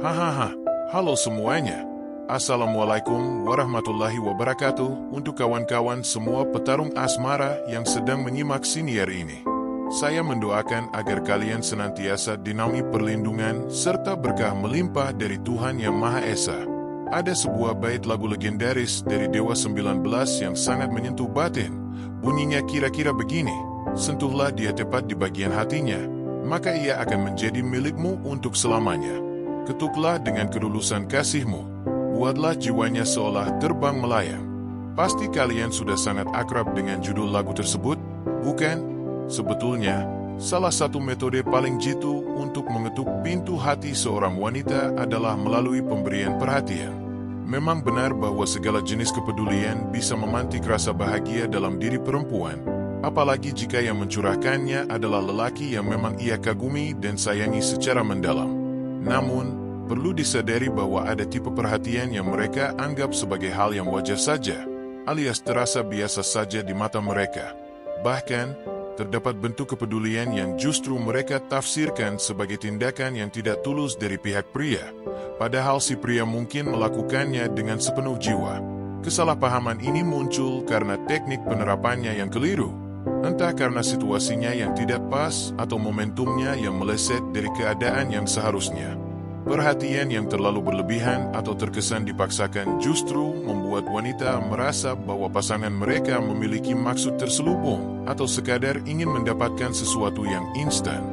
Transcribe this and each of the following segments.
Hahaha, halo semuanya. Assalamualaikum warahmatullahi wabarakatuh untuk kawan-kawan semua petarung asmara yang sedang menyimak siniar ini. Saya mendoakan agar kalian senantiasa dinaungi perlindungan serta berkah melimpah dari Tuhan Yang Maha Esa. Ada sebuah bait lagu legendaris dari Dewa 19 yang sangat menyentuh batin. Bunyinya kira-kira begini, sentuhlah dia tepat di bagian hatinya, maka ia akan menjadi milikmu untuk selamanya. Ketuklah dengan ketulusan kasihmu, buatlah jiwanya seolah terbang melayang. Pasti kalian sudah sangat akrab dengan judul lagu tersebut, bukan? Sebetulnya, salah satu metode paling jitu untuk mengetuk pintu hati seorang wanita adalah melalui pemberian perhatian. Memang benar bahwa segala jenis kepedulian bisa memantik rasa bahagia dalam diri perempuan, apalagi jika yang mencurahkannya adalah lelaki yang memang ia kagumi dan sayangi secara mendalam. Namun, perlu disadari bahwa ada tipe perhatian yang mereka anggap sebagai hal yang wajar saja, alias terasa biasa saja di mata mereka. Bahkan, terdapat bentuk kepedulian yang justru mereka tafsirkan sebagai tindakan yang tidak tulus dari pihak pria, padahal si pria mungkin melakukannya dengan sepenuh jiwa. Kesalahpahaman ini muncul karena teknik penerapannya yang keliru, entah karena situasinya yang tidak pas atau momentumnya yang meleset dari keadaan yang seharusnya. Perhatian yang terlalu berlebihan atau terkesan dipaksakan justru membuat wanita merasa bahwa pasangan mereka memiliki maksud terselubung atau sekadar ingin mendapatkan sesuatu yang instan.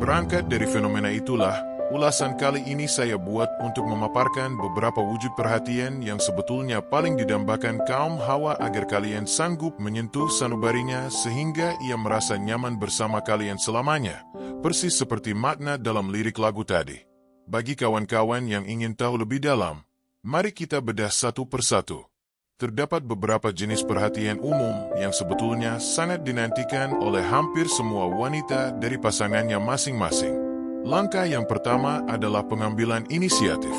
Berangkat dari fenomena itulah, ulasan kali ini saya buat untuk memaparkan beberapa wujud perhatian yang sebetulnya paling didambakan kaum Hawa agar kalian sanggup menyentuh sanubarinya sehingga ia merasa nyaman bersama kalian selamanya, persis seperti makna dalam lirik lagu tadi. Bagi kawan-kawan yang ingin tahu lebih dalam, mari kita bedah satu persatu. Terdapat beberapa jenis perhatian umum yang sebetulnya sangat dinantikan oleh hampir semua wanita dari pasangannya masing-masing. Langkah yang pertama adalah pengambilan inisiatif.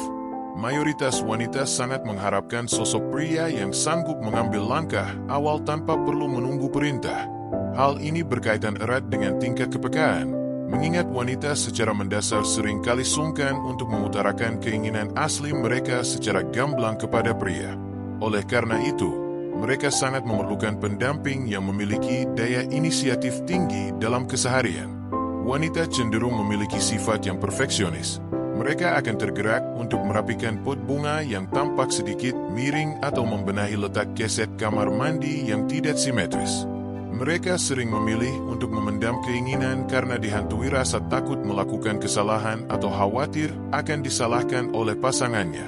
Mayoritas wanita sangat mengharapkan sosok pria yang sanggup mengambil langkah awal tanpa perlu menunggu perintah. Hal ini berkaitan erat dengan tingkat kepekaan, mengingat wanita secara mendasar seringkali sungkan untuk mengutarakan keinginan asli mereka secara gamblang kepada pria. Oleh karena itu, mereka sangat memerlukan pendamping yang memiliki daya inisiatif tinggi dalam keseharian. Wanita cenderung memiliki sifat yang perfeksionis. Mereka akan tergerak untuk merapikan pot bunga yang tampak sedikit miring atau membenahi letak keset kamar mandi yang tidak simetris. Mereka sering memilih untuk memendam keinginan karena dihantui rasa takut melakukan kesalahan atau khawatir akan disalahkan oleh pasangannya.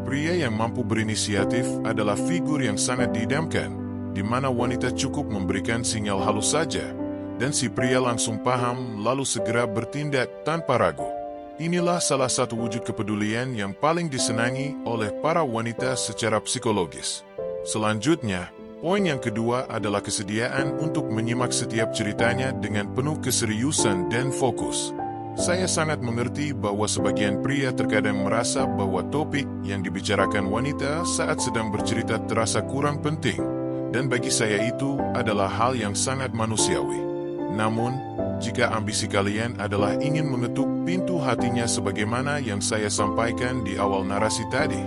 Pria yang mampu berinisiatif adalah figur yang sangat diidamkan, di mana wanita cukup memberikan sinyal halus saja, dan si pria langsung paham lalu segera bertindak tanpa ragu. Inilah salah satu wujud kepedulian yang paling disenangi oleh para wanita secara psikologis. Selanjutnya, poin yang kedua adalah kesediaan untuk menyimak setiap ceritanya dengan penuh keseriusan dan fokus. Saya sangat mengerti bahwa sebagian pria terkadang merasa bahwa topik yang dibicarakan wanita saat sedang bercerita terasa kurang penting, dan bagi saya itu adalah hal yang sangat manusiawi. Namun, jika ambisi kalian adalah ingin mengetuk pintu hatinya sebagaimana yang saya sampaikan di awal narasi tadi,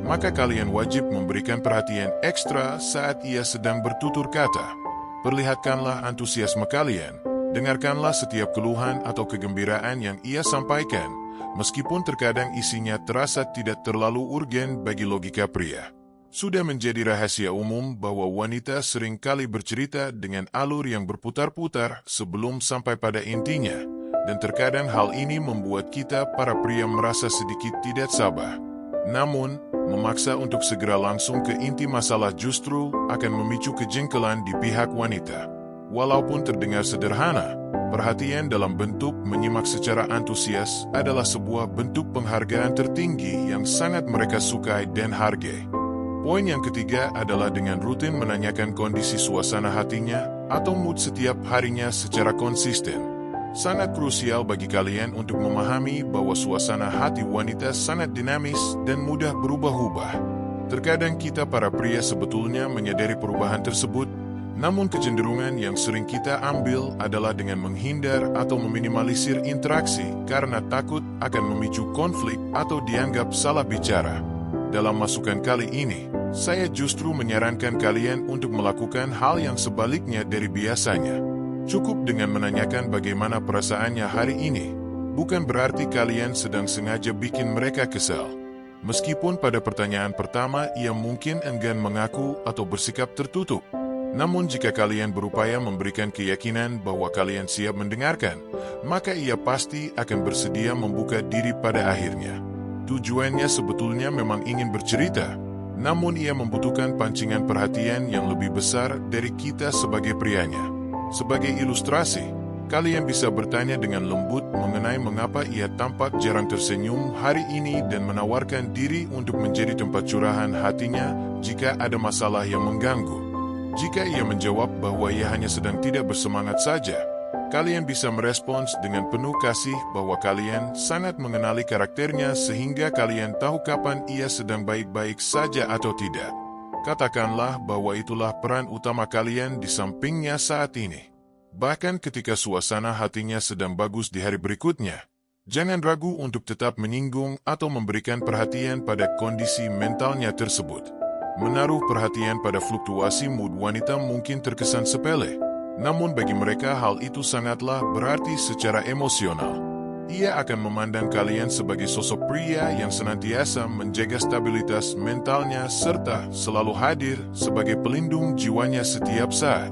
maka kalian wajib memberikan perhatian ekstra saat ia sedang bertutur kata. Perlihatkanlah antusiasme kalian, dengarkanlah setiap keluhan atau kegembiraan yang ia sampaikan, meskipun terkadang isinya terasa tidak terlalu urgen bagi logika pria. Sudah menjadi rahasia umum bahwa wanita seringkali bercerita dengan alur yang berputar-putar sebelum sampai pada intinya, dan terkadang hal ini membuat kita para pria merasa sedikit tidak sabar. Namun, memaksa untuk segera langsung ke inti masalah justru akan memicu kejengkelan di pihak wanita. Walaupun terdengar sederhana, perhatian dalam bentuk menyimak secara antusias adalah sebuah bentuk penghargaan tertinggi yang sangat mereka sukai dan hargai. Poin yang ketiga adalah dengan rutin menanyakan kondisi suasana hatinya atau mood setiap harinya secara konsisten. Sangat krusial bagi kalian untuk memahami bahwa suasana hati wanita sangat dinamis dan mudah berubah-ubah. Terkadang kita para pria sebetulnya menyadari perubahan tersebut, Namun kecenderungan yang sering kita ambil adalah dengan menghindar atau meminimalisir interaksi karena takut akan memicu konflik atau dianggap salah bicara. Dalam masukan kali ini, saya justru menyarankan kalian untuk melakukan hal yang sebaliknya dari biasanya. Cukup dengan menanyakan bagaimana perasaannya hari ini, bukan berarti kalian sedang sengaja bikin mereka kesal. Meskipun pada pertanyaan pertama ia mungkin enggan mengaku atau bersikap tertutup. Namun jika kalian berupaya memberikan keyakinan bahwa kalian siap mendengarkan, maka ia pasti akan bersedia membuka diri pada akhirnya. Tujuannya sebetulnya memang ingin bercerita, namun ia membutuhkan pancingan perhatian yang lebih besar dari kita sebagai prianya. Sebagai ilustrasi, kalian bisa bertanya dengan lembut mengenai mengapa ia tampak jarang tersenyum hari ini dan menawarkan diri untuk menjadi tempat curahan hatinya jika ada masalah yang mengganggu. Jika ia menjawab bahwa ia hanya sedang tidak bersemangat saja, kalian bisa merespons dengan penuh kasih bahwa kalian sangat mengenali karakternya sehingga kalian tahu kapan ia sedang baik-baik saja atau tidak. Katakanlah bahwa itulah peran utama kalian di sampingnya saat ini. Bahkan ketika suasana hatinya sedang bagus di hari berikutnya, jangan ragu untuk tetap menyinggung atau memberikan perhatian pada kondisi mentalnya tersebut. Menaruh perhatian pada fluktuasi mood wanita mungkin terkesan sepele, namun bagi mereka hal itu sangatlah berarti secara emosional. Ia akan memandang kalian sebagai sosok pria yang senantiasa menjaga stabilitas mentalnya serta selalu hadir sebagai pelindung jiwanya setiap saat.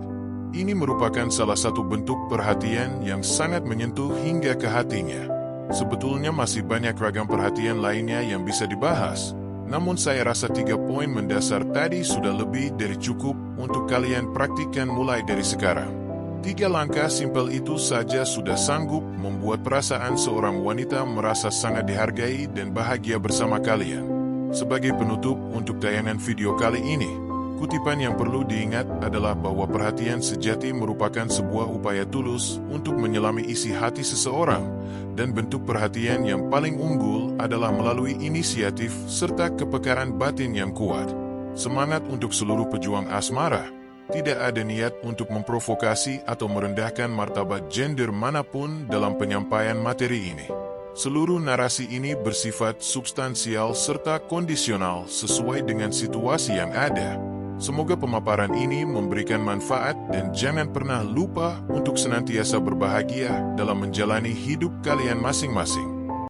Ini merupakan salah satu bentuk perhatian yang sangat menyentuh hingga ke hatinya. Sebetulnya masih banyak ragam perhatian lainnya yang bisa dibahas. Namun saya rasa 3 poin mendasar tadi sudah lebih dari cukup untuk kalian praktikkan mulai dari sekarang. 3 langkah simpel itu saja sudah sanggup membuat perasaan seorang wanita merasa sangat dihargai dan bahagia bersama kalian. Sebagai penutup untuk tayangan video kali ini, kutipan yang perlu diingat adalah bahwa perhatian sejati merupakan sebuah upaya tulus untuk menyelami isi hati seseorang, dan bentuk perhatian yang paling unggul adalah melalui inisiatif serta kepekaran batin yang kuat. Semangat untuk seluruh pejuang asmara. Tidak ada niat untuk memprovokasi atau merendahkan martabat gender manapun dalam penyampaian materi ini. Seluruh narasi ini bersifat substansial serta kondisional sesuai dengan situasi yang ada. Semoga pemaparan ini memberikan manfaat dan jangan pernah lupa untuk senantiasa berbahagia dalam menjalani hidup kalian masing-masing.